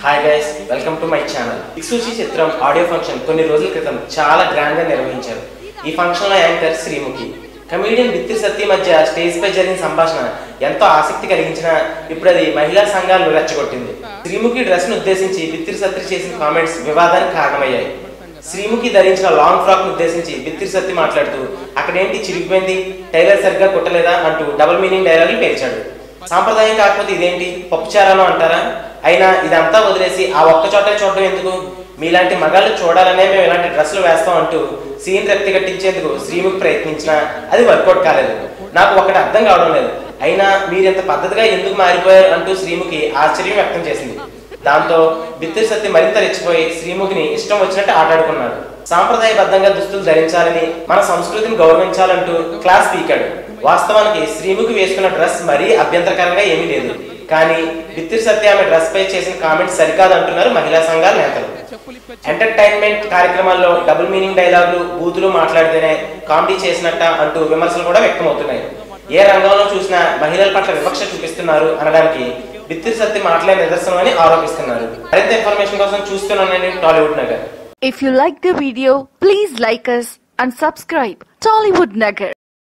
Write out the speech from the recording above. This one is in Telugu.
Hi guys, welcome to my channel. దిక్సూచి చిత్రం ఆడియో ఫంక్షన్ కొన్ని రోజుల క్రితం చాలా గ్రాండ్ గా నిర్వహించారు. ఈ ఫంక్షన్ లో యాంకర్ శ్రీముఖి, కమెడియన్ బిత్తిరి సత్య మధ్య స్టేజ్ పై జరిగిన సంభాషణ ఎంతో ఆసక్తి కలిగించిన ఇప్పుడు అది మహిళా సంఘాలను రెచ్చగొట్టింది. శ్రీముఖి డ్రెస్ ను ఉద్దేశించి బిత్తిరి సత్య చేసిన కామెంట్స్ వివాదానికి కారణమయ్యాయి. శ్రీముఖి ధరించిన లాంగ్ ఫ్రాక్ ను ఉద్దేశించి బిత్తిరి సత్య మాట్లాడుతూ అక్కడేంటి చిరిగిపోయింది, టైలర్ సరిగ్గా కుట్టలేదా అంటూ డబుల్ మీనింగ్ డైలాగులు పేల్చాడు. సాంప్రదాయం కాకపోతే ఇదేంటి పప్పుచారాలు అంటారా? అయినా ఇదంతా వదిలేసి ఆ ఒక్క చోటే చూడడం ఎందుకు? మీలాంటి మగాళ్ళు చూడాలనే మేము ఇలాంటి డ్రెస్సులు వేస్తాం అంటూ సీన్ రెప్తి కట్టించేందుకు శ్రీముఖి ప్రయత్నించినా అది వర్కౌట్ కాలేదు. నాకు ఒకటి అర్థం కావడం లేదు, అయినా మీరింత పద్ధతిగా ఎందుకు మారిపోయారు అంటూ శ్రీముఖి ఆశ్చర్యం వ్యక్తం చేసింది. దాంతో బిత్తిరి సత్య మరింత రెచ్చిపోయి శ్రీముఖిని ఇష్టం వచ్చినట్టు ఆటాడుకున్నాడు. సాంప్రదాయబద్ధంగా దుస్తులు ధరించాలని, మన సంస్కృతిని గౌరవించాలంటూ క్లాస్ పీకాడు. వాస్తవానికి శ్రీముఖి వేసుకున్న డ్రెస్ మరీ అభ్యంతరకరంగా ఏమీ లేదు, కానీ బిత్తిరి సత్య ఆమె డ్రెస్ పై చేసిన కామెంట్స్ సరికాదు అంటున్నారు మహిళా సంఘాల నేతలు. ఎంటర్టైన్మెంట్ కార్యక్రమాల్లో డబుల్ మీనింగ్ డైలాగులు, బూతులు మాట్లాడితేనే కామెడీ చేసినట్ట అంటూ విమర్శలు కూడా వ్యక్తమవుతున్నాయి. ఏ రంగంలో చూసినా మహిళల పట్ల వివక్ష చూపిస్తున్నారు అనడానికి బిత్తిరి సత్య మాటలే నిదర్శనం అని ఆరోపిస్తున్నారు. మరింత ఇన్ఫర్మేషన్ కోసం చూస్తున్నానండి Tollywood Nagar. If you like the video, please like us and subscribe Tollywood Nagar.